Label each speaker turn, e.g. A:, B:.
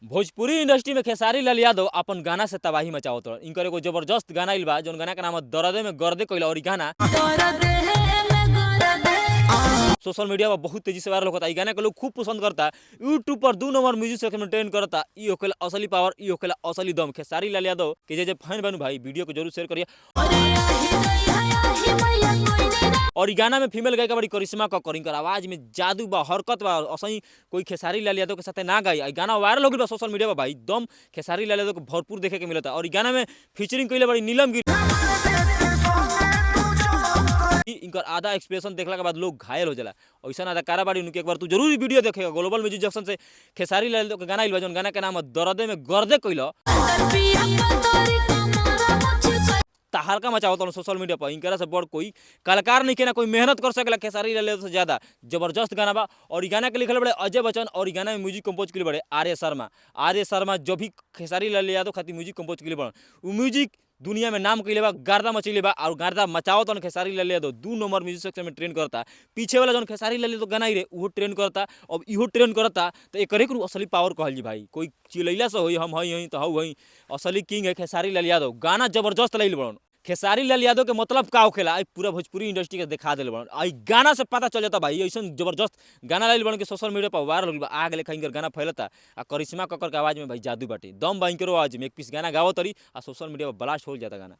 A: Bhojpuri industry में खेसारी लाल यादव अपन गाना से तबाही मचावत रहा। इनकर एगो जबरदस्त गाना आइल बा, जौन गाना के नाम है दर्दे में गर्दे कइला। और इ गाना सोशल मीडिया पर बहुत तेजी से वायरल होता है। गाना के लोग खूब पसंद करता। यूट्यूब पर 2 नंबर म्यूजिक सेक्शन में ट्रेंड करता। इ होखेला असली पावर, इ होखेला असली दम। खेसारी लाल यादव के जे फैन बनू भाई, वीडियो को जरूर शेयर करिए। और इ गाना में फीमेल गायिका बड़ी करिश्मा कक्कर, इनकर आवाज में जादू बा, हरकत बा। असही कोई खेसारी लाल यादव के साथे ना गाई। इ गाना वायरल हो गइल बा सोशल मीडिया पर भाई। दम खेसारी लाल यादव को भरपूर देखे के मिलता। और इ गाना में फीचरिंग कइले बड़ी नीलम गिरी। इनकर आधा एक्सप्रेशन देखला के बाद लोग घायल हो जाला। ऐसा अदाकारा बाड़ी, उनके एक बार तू जरूर वीडियो देखेगा। ग्लोबल म्यूजिक जंक्शन से खेसारी लाल के गाना आइल बा, जौन गाना के नाम है दर्दे में गर्दे कइला। हल्का मचावत सोशल मीडिया पर। इनकरा से बड़ कोई कलाकार नहीं के ना कोई मेहनत कर सकेला खेसारी लाल यादव से ज्यादा। जबरदस्त गाना बा। और इ गाना के लिखल बड़े अजय बच्चन, और इ गाना में म्यूजिक कंपोज के बड़े आर्य शर्मा। आर्य शर्मा जो भी खेसारी लाल यादव खातिर म्यूजिक कंपोज के बड़े, उ म्यूजिक दुनिया में नाम कइले बा, गर्दा मचइले बा। और गर्दा मचावत Khesari Lal Yadav 2 number music section में ट्रेंड करता। पीछे वाला जौन खेसारी लाल यादव गाना रे उहो ट्रेंड करता। अब इहो ट्रेंड करता तो एकरे के असली पावर कहल जी भाई। कोई चिलैला से होई हम हई तो हऊ हई, असली किंग है खेसारी लाल यादव। गाना जबरदस्त लाइल बड़न। खेसारी लाल यादव के मतलब का होखेला पूरा भोजपुरी इंडस्ट्री के दिखा दिल बड़न। आई गाना से पता चल जाता भाई, ऐसा जबरदस्त गाना लाइल बड़न के सोशल मीडिया पर वायरल हो गइल बा। आग लेखा इनकर गाना फैलता। आ करिश्मा कक्कर के आवाज में भाई जादू बाटे, दम बा इनकर आवाज में। एक पीस गाना गावत तरी आ सोशल मीडिया पर ब्लास्ट हो जाता गाना।